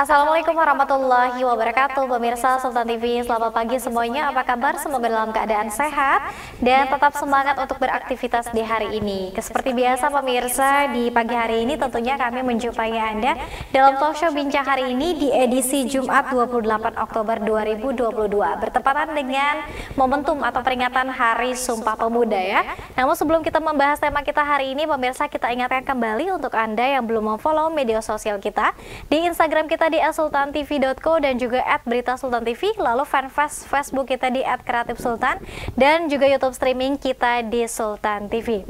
Assalamualaikum warahmatullahi wabarakatuh, pemirsa Sultan TV. Selamat pagi semuanya, apa kabar? Semoga dalam keadaan sehat dan tetap semangat untuk beraktivitas di hari ini. Seperti biasa pemirsa, di pagi hari ini tentunya kami menjumpai Anda dalam talk show Bincang hari ini di edisi Jumat 28 Oktober 2022, bertepatan dengan momentum atau peringatan Hari Sumpah Pemuda ya. Namun sebelum kita membahas tema kita hari ini, pemirsa, kita ingatkan kembali untuk Anda yang belum memfollow media sosial kita di Instagram kita di @sultantv.co dan juga @beritasultantv, lalu fanpage Facebook kita di @kreatifsultan dan juga YouTube streaming kita di Sultan TV.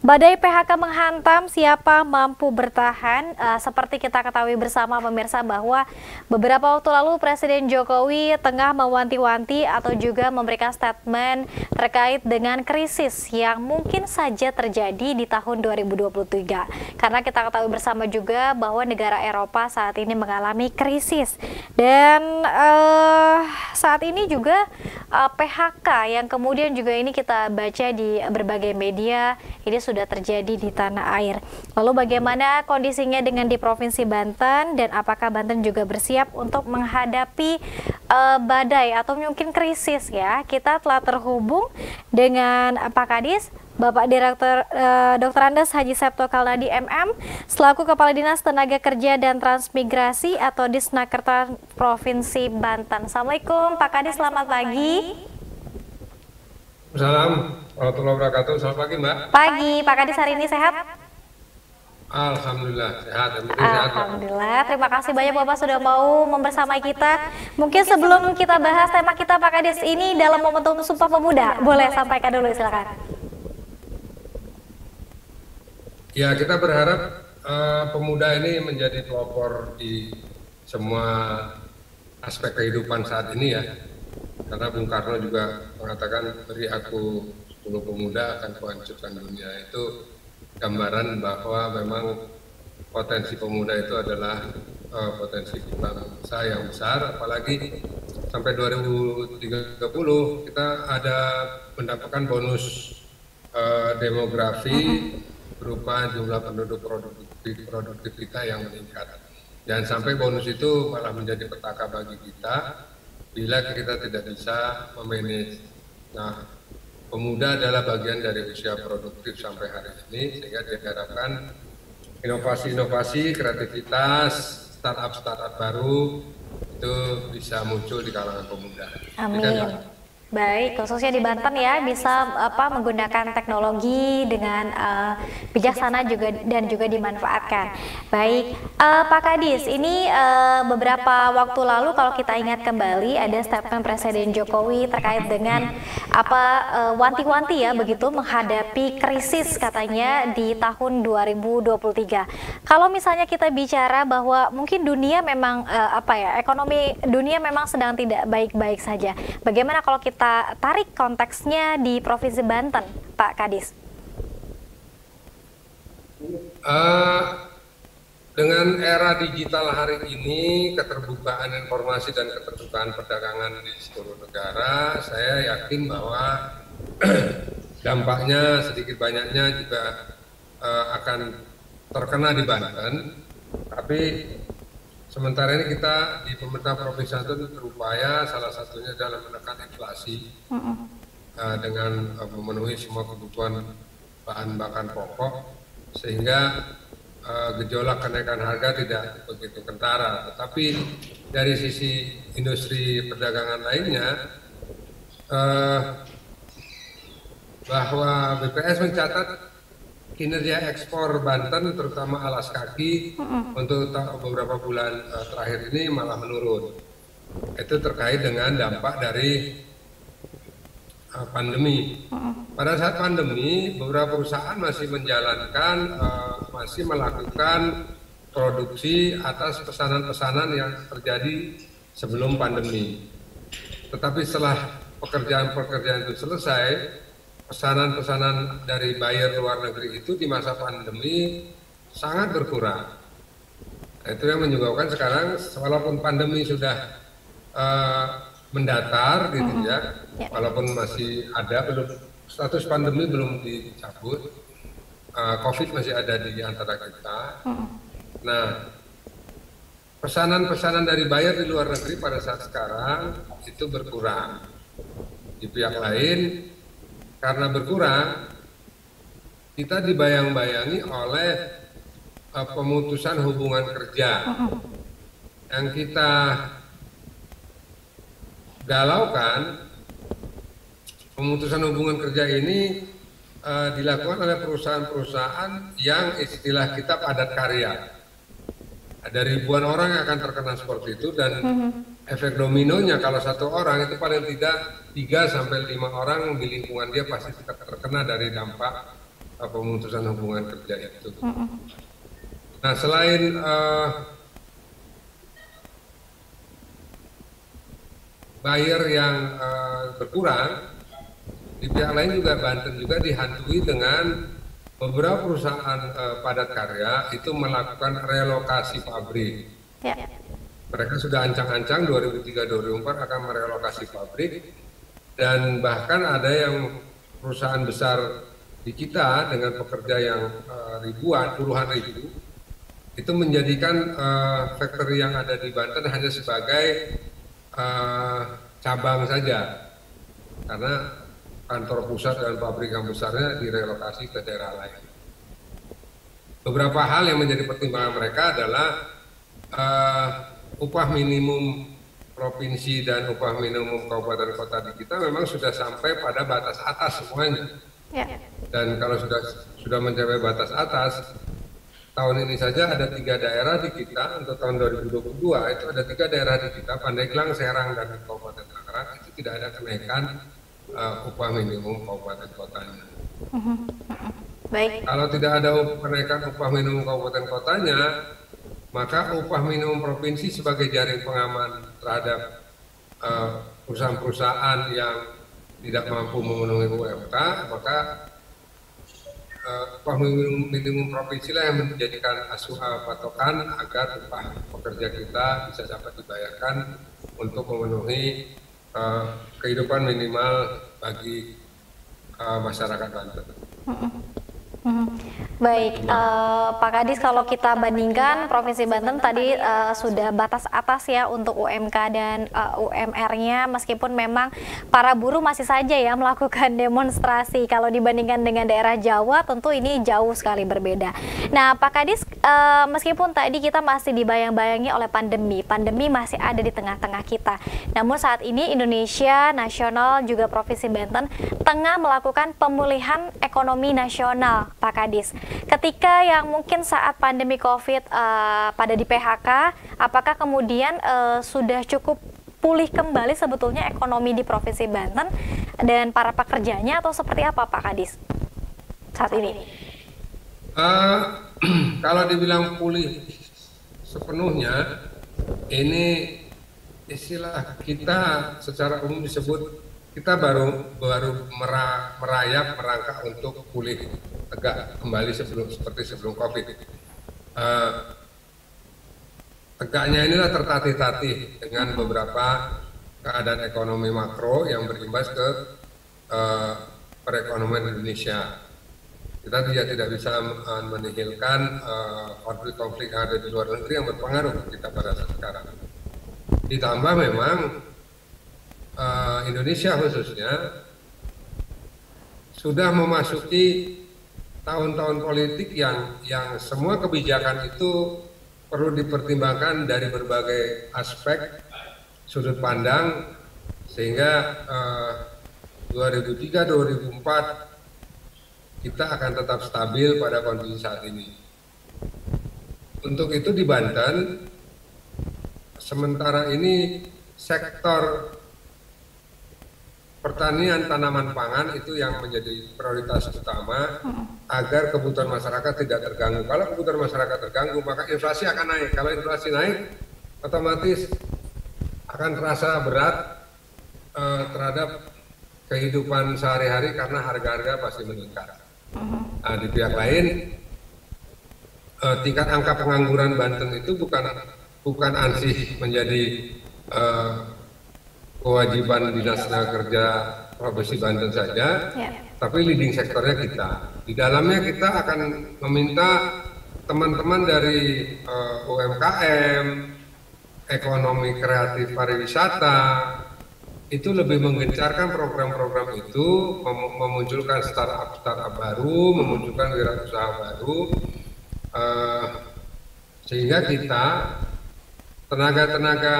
Badai PHK menghantam, siapa mampu bertahan? Seperti kita ketahui bersama pemirsa bahwa beberapa waktu lalu Presiden Jokowi tengah mewanti-wanti atau juga memberikan statement terkait dengan krisis yang mungkin saja terjadi di tahun 2023. Karena kita ketahui bersama juga bahwa negara Eropa saat ini mengalami krisis dan saat ini juga PHK yang kemudian juga ini kita baca di berbagai media ini sudah terjadi di tanah air. Lalu bagaimana kondisinya dengan di Provinsi Banten dan apakah Banten juga bersiap untuk menghadapi badai atau mungkin krisis ya? Kita telah terhubung dengan Pak Kadis, Bapak Direktur Dr. Andes Haji Septo Kalnadi MM selaku Kepala Dinas Tenaga Kerja dan Transmigrasi atau Disnakerta Provinsi Banten. Assalamualaikum Pak Kadis, selamat pagi. Assalamualaikum warahmatullahi wabarakatuh. Selamat pagi Mbak. Pagi, Pak Kadis hari ini sehat? Alhamdulillah sehat. Alhamdulillah, terima kasih banyak Bapak sudah mau membersamai kita. Mungkin sebelum kita bahas tema kita Pak Kadis ini dalam momentum Sumpah Pemuda, boleh sampaikan dulu silakan. Ya, kita berharap pemuda ini menjadi pelopor di semua aspek kehidupan saat ini ya. Karena Bung Karno juga mengatakan, beri aku 10 pemuda akan kuhancurkan dunia. Itu gambaran bahwa memang potensi pemuda itu adalah potensi bangsa yang besar, apalagi sampai 2030 kita ada mendapatkan bonus demografi berupa jumlah penduduk produktif kita yang meningkat. Jangan sampai bonus itu malah menjadi petaka bagi kita bila kita tidak bisa memanage. Nah, pemuda adalah bagian dari usia produktif sampai hari ini, sehingga diharapkan inovasi-inovasi, kreativitas, startup baru itu bisa muncul di kalangan pemuda. Amin. Baik, khususnya di Banten ya bisa menggunakan teknologi dengan bijaksana juga dan juga dimanfaatkan. Baik, Pak Kadis, ini beberapa waktu lalu kalau kita ingat kembali ada statement Presiden Jokowi terkait dengan wanti-wanti ya begitu menghadapi krisis katanya di tahun 2023. Kalau misalnya kita bicara bahwa mungkin dunia memang ekonomi dunia memang sedang tidak baik-baik saja. Bagaimana kalau kita tarik konteksnya di Provinsi Banten, Pak Kadis? Dengan era digital hari ini, keterbukaan informasi dan keterbukaan perdagangan di seluruh negara, saya yakin bahwa dampaknya sedikit banyaknya juga akan terkena di Banten. Tapi sementara ini kita di pemerintah Provinsi Banten berupaya, salah satunya adalah menekan inflasi dengan memenuhi semua kebutuhan bahan bakar pokok, sehingga gejolak kenaikan harga tidak begitu kentara. Tetapi dari sisi industri perdagangan lainnya, bahwa BPS mencatat kinerja ekspor Banten terutama alas kaki untuk beberapa bulan terakhir ini malah menurun. Itu terkait dengan dampak dari pandemi. Pada saat pandemi, beberapa perusahaan masih menjalankan, masih melakukan produksi atas pesanan-pesanan yang terjadi sebelum pandemi. Tetapi setelah pekerjaan-pekerjaan itu selesai, pesanan-pesanan dari buyer luar negeri itu di masa pandemi sangat berkurang. Nah, itu yang menyebabkan sekarang walaupun pandemi sudah mendatar gitu ya, walaupun masih ada, belum status pandemi belum dicabut, COVID masih ada di antara kita. Nah, pesanan-pesanan dari buyer di luar negeri pada saat sekarang itu berkurang. Di pihak lain, karena berkurang, kita dibayang-bayangi oleh pemutusan hubungan kerja. Yang kita galaukan, pemutusan hubungan kerja ini dilakukan oleh perusahaan-perusahaan yang istilah kita padat karya. Ada ribuan orang yang akan terkena seperti itu, dan efek dominonya kalau satu orang itu paling tidak 3 sampai 5 orang di lingkungan dia pasti terkena dari dampak pemutusan hubungan kerja itu. Nah, selain buyer yang berkurang, di pihak lain juga Banten juga dihantui dengan beberapa perusahaan padat karya itu melakukan relokasi pabrik. Ya. Mereka sudah ancang-ancang 2003-2004 akan merelokasi pabrik, dan bahkan ada yang perusahaan besar di kita dengan pekerja yang ribuan, puluhan ribu, itu menjadikan factory yang ada di Banten hanya sebagai cabang saja, karena kantor pusat dan pabrik yang besarnya direlokasi ke daerah lain. Beberapa hal yang menjadi pertimbangan mereka adalah upah minimum provinsi dan upah minimum kabupaten kota di kita memang sudah sampai pada batas atas semuanya. Ya. Dan kalau sudah mencapai batas atas, tahun ini saja ada 3 daerah di kita untuk tahun 2022 itu ada 3 daerah di kita, Pandeglang, Serang, dan Kabupaten Tangerang itu tidak ada kenaikan upah minimum kabupaten kotanya. Baik. Kalau tidak ada kenaikan upah minimum kabupaten kotanya, maka upah minimum provinsi sebagai jaring pengaman terhadap perusahaan-perusahaan yang tidak mampu memenuhi UMK, maka upah minimum provinsi lah yang menjadikan patokan agar upah pekerja kita bisa dapat dibayarkan untuk memenuhi kehidupan minimal bagi masyarakat Banten. Baik, Pak Kadis, kalau kita bandingkan Provinsi Banten tadi sudah batas atas ya untuk UMK dan UMR-nya, meskipun memang para buruh masih saja ya melakukan demonstrasi. Kalau dibandingkan dengan daerah Jawa, tentu ini jauh sekali berbeda. Nah, Pak Kadis, meskipun tadi kita masih dibayang-bayangi oleh pandemi masih ada di tengah-tengah kita. Namun saat ini Indonesia nasional juga Provinsi Banten tengah melakukan pemulihan ekonomi nasional, Pak Kadis. Ketika yang mungkin saat pandemi COVID pada di PHK, apakah kemudian sudah cukup pulih kembali sebetulnya ekonomi di Provinsi Banten dan para pekerjanya, atau seperti apa Pak Kadis saat ini? Kalau dibilang pulih sepenuhnya, ini istilah kita secara umum disebut kita baru merangkak untuk pulih tegak kembali seperti sebelum COVID. Tegaknya inilah tertatih-tatih dengan beberapa keadaan ekonomi makro yang berimbas ke perekonomian Indonesia. Kita tidak bisa menihilkan konflik-konflik yang ada di luar negeri yang berpengaruh ke kita pada saat sekarang. Ditambah memang Indonesia khususnya sudah memasuki tahun-tahun politik yang semua kebijakan itu perlu dipertimbangkan dari berbagai aspek sudut pandang, sehingga 2003-2004 kita akan tetap stabil pada kondisi saat ini. Untuk itu di Banten sementara ini sektor pertanian tanaman pangan itu yang menjadi prioritas utama agar kebutuhan masyarakat tidak terganggu. Kalau kebutuhan masyarakat terganggu, maka inflasi akan naik. Kalau inflasi naik, otomatis akan terasa berat terhadap kehidupan sehari-hari karena harga-harga pasti meningkat. Nah, di pihak lain, tingkat angka pengangguran Banten itu bukan ansih menjadi kewajiban Dinas Tenaga Kerja Provinsi Banten saja, tapi leading sektornya kita. Di dalamnya kita akan meminta teman-teman dari UMKM, ekonomi kreatif pariwisata itu lebih menggencarkan program-program itu, memunculkan startup baru, memunculkan wirausaha baru, sehingga kita tenaga-tenaga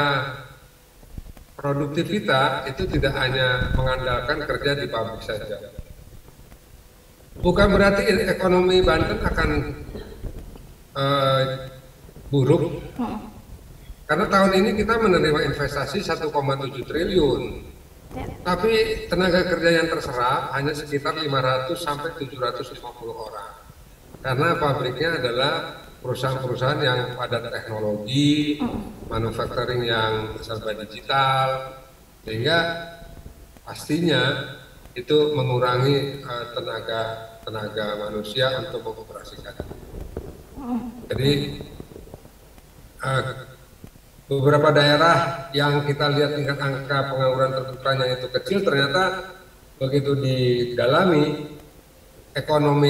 produktif kita itu tidak hanya mengandalkan kerja di pabrik saja. Bukan berarti ekonomi Banten akan buruk, karena tahun ini kita menerima investasi 1,7 triliun, tapi tenaga kerja yang terserap hanya sekitar 500 sampai 750 orang, karena pabriknya adalah perusahaan-perusahaan yang padat teknologi, manufacturing yang serba digital, sehingga pastinya itu mengurangi tenaga manusia untuk mengoperasikan. Jadi beberapa daerah yang kita lihat tingkat angka pengangguran terbukanya itu kecil, ternyata begitu didalami ekonomi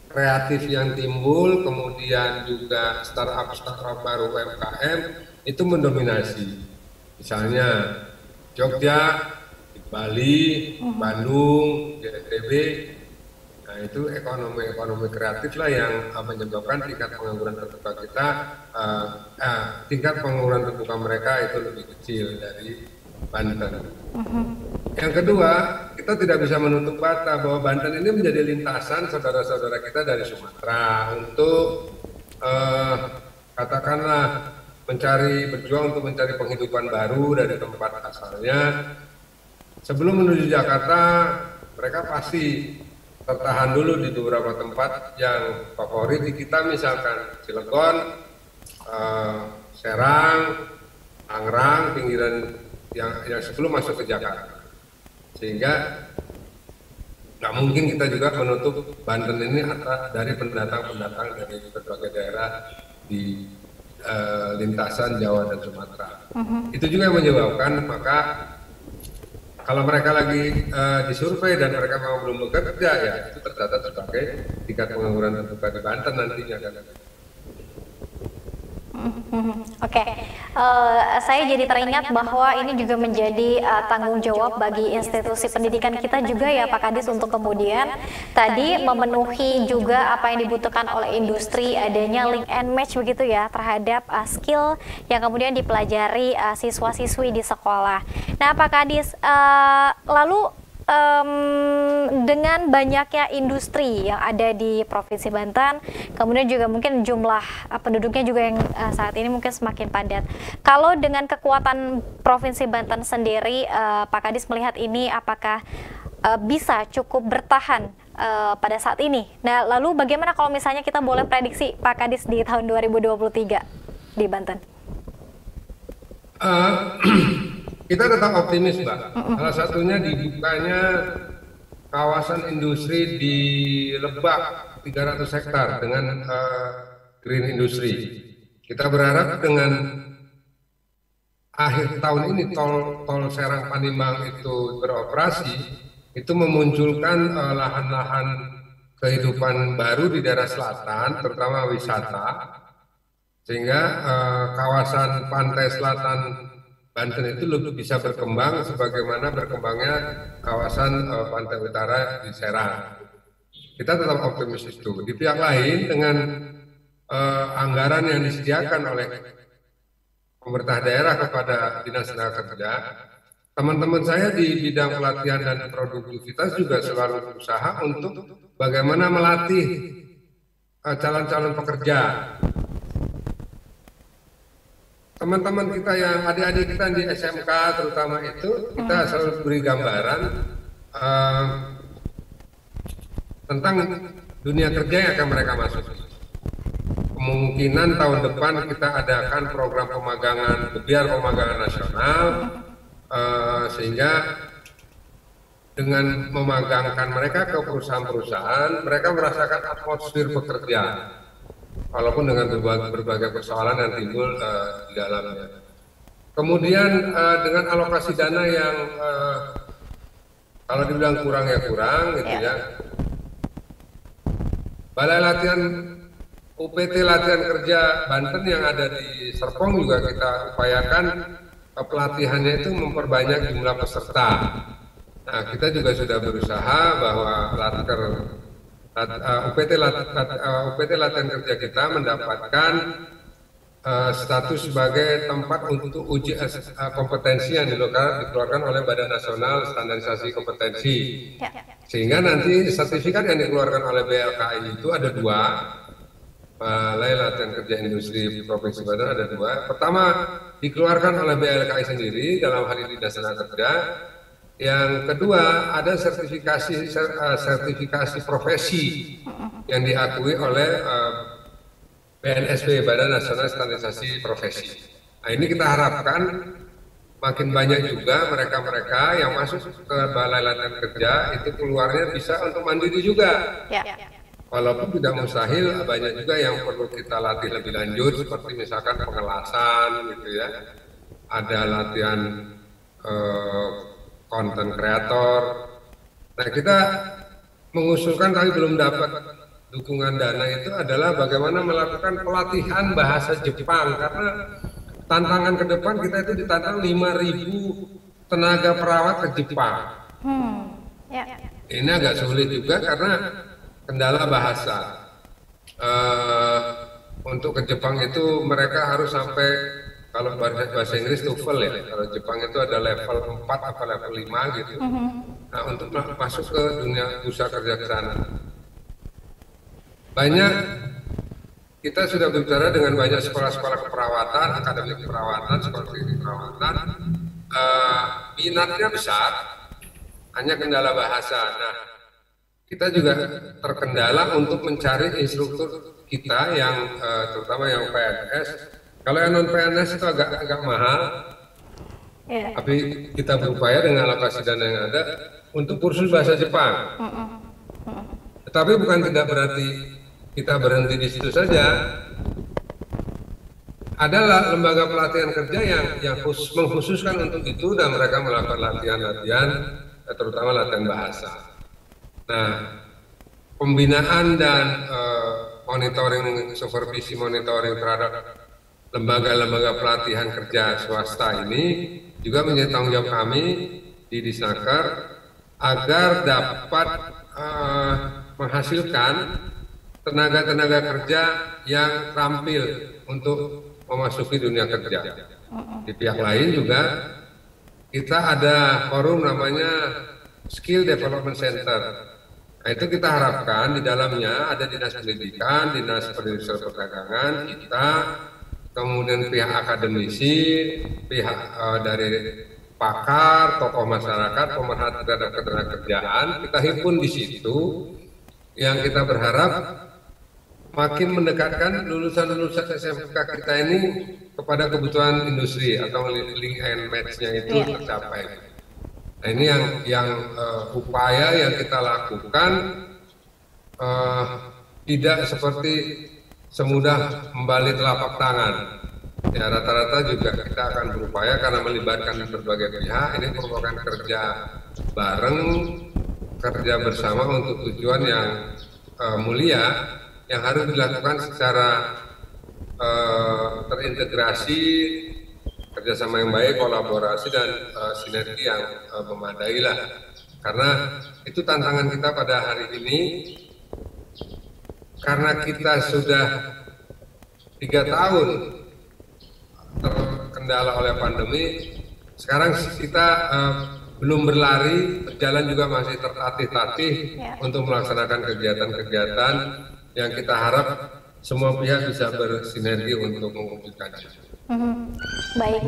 kreatif yang timbul, kemudian juga startup baru UMKM itu mendominasi. Misalnya Jogja, Bali, Bandung, NTB. Nah, itu ekonomi kreatif lah yang menyebabkan tingkat pengangguran terbuka kita, tingkat pengangguran terbuka mereka itu lebih kecil dari Banten. Yang kedua, kita tidak bisa menutup mata bahwa Banten ini menjadi lintasan saudara-saudara kita dari Sumatera untuk katakanlah berjuang untuk mencari penghidupan baru dari tempat asalnya. Sebelum menuju Jakarta, mereka pasti tertahan dulu di beberapa tempat yang favorit di kita, misalkan Cilegon, Serang, Tangerang, pinggiran yang sebelum masuk ke Jakarta. Sehingga nggak mungkin kita juga menutup Banten ini dari pendatang-pendatang dari berbagai daerah di lintasan Jawa dan Sumatera. Itu juga yang menyebabkan, maka kalau mereka lagi disurvei dan mereka memang belum bekerja, ya itu tercatat sebagai tingkat pengangguran terbuka di Banten nantinya kan. Oke, saya jadi teringat bahwa ini juga menjadi tanggung jawab bagi institusi pendidikan kita juga ya Pak Kadis, untuk kemudian tadi memenuhi juga apa yang dibutuhkan oleh industri, adanya link and match begitu ya terhadap skill yang kemudian dipelajari siswa-siswi di sekolah. Nah Pak Kadis, lalu dengan banyaknya industri yang ada di Provinsi Banten, kemudian juga mungkin jumlah penduduknya juga yang saat ini mungkin semakin padat. Kalau dengan kekuatan Provinsi Banten sendiri, Pak Kadis melihat ini apakah bisa cukup bertahan pada saat ini? Nah, lalu bagaimana kalau misalnya kita boleh prediksi Pak Kadis di tahun 2023 di Banten? Kita tetap optimis, Mbak. Salah satunya dibukanya kawasan industri di Lebak 300 hektar dengan green industry. Kita berharap dengan akhir tahun ini tol Serang Panimbang itu beroperasi, itu memunculkan lahan-lahan kehidupan baru di daerah selatan, terutama wisata, sehingga kawasan pantai selatan Banten itu lebih bisa berkembang sebagaimana berkembangnya kawasan pantai utara di Serang. Kita tetap optimis itu. Di pihak lain, dengan anggaran yang disediakan oleh pemerintah daerah kepada Dinas Tenaga Kerja, teman-teman saya di bidang pelatihan dan produktivitas juga selalu berusaha untuk bagaimana melatih calon-calon pekerja. Teman-teman kita yang adik-adik kita di SMK terutama itu, kita selalu beri gambaran tentang dunia kerja yang akan mereka masuk. Kemungkinan tahun depan kita adakan program pemagangan, gebiar pemagangan nasional, sehingga dengan memagangkan mereka ke perusahaan-perusahaan, mereka merasakan atmosfer bekerja. Walaupun dengan berbagai persoalan yang timbul di dalamnya. Kemudian dengan alokasi dana yang kalau dibilang kurang ya kurang gitu ya. Balai latihan UPT latihan kerja Banten yang ada di Serpong juga kita upayakan pelatihannya itu memperbanyak jumlah peserta. Nah, kita juga sudah berusaha bahwa UPT latihan kerja kita mendapatkan status sebagai tempat untuk uji kompetensi yang dikeluarkan oleh Badan Nasional Standarisasi Kompetensi. Sehingga nanti sertifikat yang dikeluarkan oleh BLKI itu ada dua. Balai Latihan Kerja Industri Provinsi Banten ada dua. Pertama dikeluarkan oleh BLKI sendiri dalam hal ini Dinas Tenaga Kerja. Yang kedua ada sertifikasi profesi yang diakui oleh BNSP, Badan Nasional Standarisasi Profesi. Nah, ini kita harapkan makin banyak juga mereka-mereka yang masuk ke Balai Latihan Kerja itu keluarnya bisa untuk mandiri juga. Walaupun tidak mustahil, banyak juga yang perlu kita latih lebih lanjut, seperti misalkan pengelasan, gitu ya. Ada latihan konten kreator. Nah, kita mengusulkan tapi belum dapat dukungan dana itu adalah bagaimana melakukan pelatihan bahasa Jepang, karena tantangan ke depan kita itu ditantang 5.000 tenaga perawat ke Jepang. Ini agak sulit juga karena kendala bahasa. Untuk ke Jepang itu mereka harus sampai, kalau bahasa Inggris TOEFL ya, kalau Jepang itu ada level 4 atau level 5 gitu. Nah, untuk masuk ke dunia usaha kerja ke sana. Banyak, kita sudah bicara dengan banyak sekolah-sekolah keperawatan, akademi keperawatan, sekolah klinik keperawatan. Minatnya besar, hanya kendala bahasa. Nah, kita juga terkendala untuk mencari instruktur kita yang terutama yang PNS. Kalau yang non PNS itu agak mahal, tapi kita berupaya dengan alokasi dana yang ada untuk kursus bahasa Jepang. Tetapi bukan tidak berarti kita berhenti di situ saja. Adalah lembaga pelatihan kerja yang mengkhususkan untuk itu, dan mereka melakukan latihan-latihan, terutama latihan bahasa. Nah, pembinaan dan supervisi monitoring terhadap lembaga-lembaga pelatihan kerja swasta ini juga menjadi tanggung jawab kami di Disnaker agar dapat menghasilkan tenaga-tenaga kerja yang terampil untuk memasuki dunia kerja. Di pihak lain juga kita ada forum namanya Skill Development Center. Nah, itu kita harapkan di dalamnya ada Dinas Pendidikan, Dinas Perindustrian Perdagangan, kita, kemudian pihak akademisi, pihak dari pakar, tokoh masyarakat, pemerhati terhadap ketenagakerjaan, kita himpun di situ, yang kita berharap makin mendekatkan lulusan-lulusan SMK kita ini kepada kebutuhan industri atau link and match-nya itu tercapai. Nah, ini yang upaya yang kita lakukan, tidak seperti semudah membalik telapak tangan. Ya, rata-rata juga kita akan berupaya karena melibatkan berbagai pihak. Ini merupakan kerja bareng, kerja bersama untuk tujuan yang mulia, yang harus dilakukan secara terintegrasi, kerjasama yang baik, kolaborasi, dan sinergi yang memadai lah. Karena itu tantangan kita pada hari ini, karena kita sudah 3 tahun terkendala oleh pandemi. Sekarang kita belum berlari, berjalan juga masih tertatih-tatih untuk melaksanakan kegiatan-kegiatan yang kita harap semua pihak bisa bersinergi untuk mewujudkannya. Baik,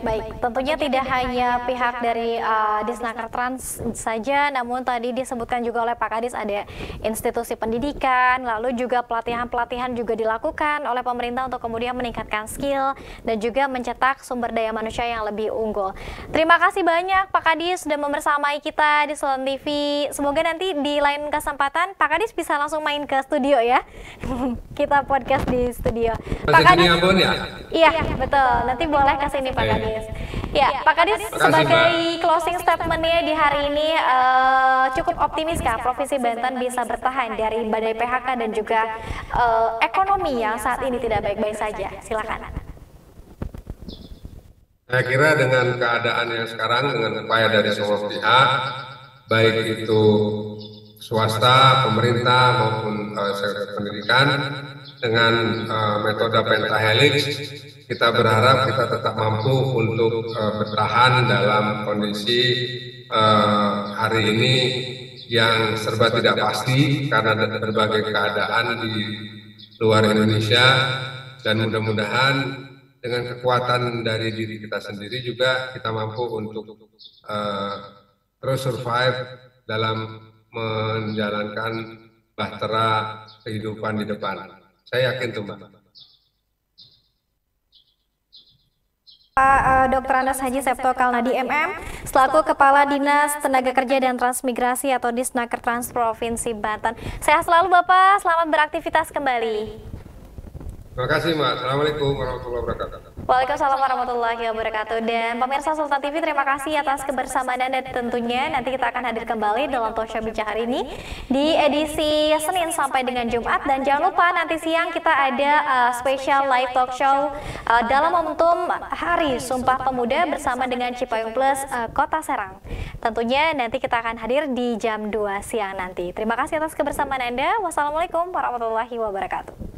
baik. Tentunya tidak hanya pihak dari Disnaker Trans saja, namun tadi disebutkan juga oleh Pak Kadis ada institusi pendidikan, lalu juga pelatihan-pelatihan juga dilakukan oleh pemerintah untuk kemudian meningkatkan skill dan juga mencetak sumber daya manusia yang lebih unggul. Terima kasih banyak Pak Kadis sudah membersamai kita di Selon TV. Semoga nanti di lain kesempatan Pak Kadis bisa langsung main ke studio ya. Kita podcast di studio. Pak Kadis, ya? iya betul. Nanti boleh ke sini Pak Kadis. Ya, Pak Kadis, sebagai closing statementnya di hari ini, cukup optimiskah Provinsi Banten bisa bertahan dari badai PHK dan juga ekonomi yang saat ini tidak baik-baik saja? Silakan. Saya kira dengan keadaan yang sekarang, dengan upaya dari semua pihak, baik itu swasta, pemerintah maupun sektor pendidikan, dengan metode pentahelix, kita berharap kita tetap mampu untuk bertahan dalam kondisi hari ini yang serba tidak pasti karena berbagai keadaan di luar Indonesia, dan mudah-mudahan dengan kekuatan dari diri kita sendiri juga kita mampu untuk terus survive dalam menjalankan bahtera kehidupan di depan. Saya yakin itu, Mbak. Pak Dr. Andes Haji Septo Kalnadi MM, selaku Kepala Dinas Tenaga Kerja dan Transmigrasi atau Disnaker Trans Provinsi Banten. Sehat selalu Bapak, selamat beraktivitas kembali. Terima kasih, Mbak. Assalamualaikum warahmatullahi wabarakatuh. Waalaikumsalam warahmatullahi wabarakatuh. Dan pemirsa Sultan TV, terima kasih atas kebersamaan Anda. Tentunya nanti kita akan hadir kembali dalam Talk Show Bincang hari ini di edisi Senin sampai dengan Jumat. Dan jangan lupa nanti siang kita ada spesial live talk show dalam momentum Hari Sumpah Pemuda bersama dengan Cipayung Plus Kota Serang. Tentunya nanti kita akan hadir di jam 2 siang nanti. Terima kasih atas kebersamaan Anda. Wassalamualaikum warahmatullahi wabarakatuh.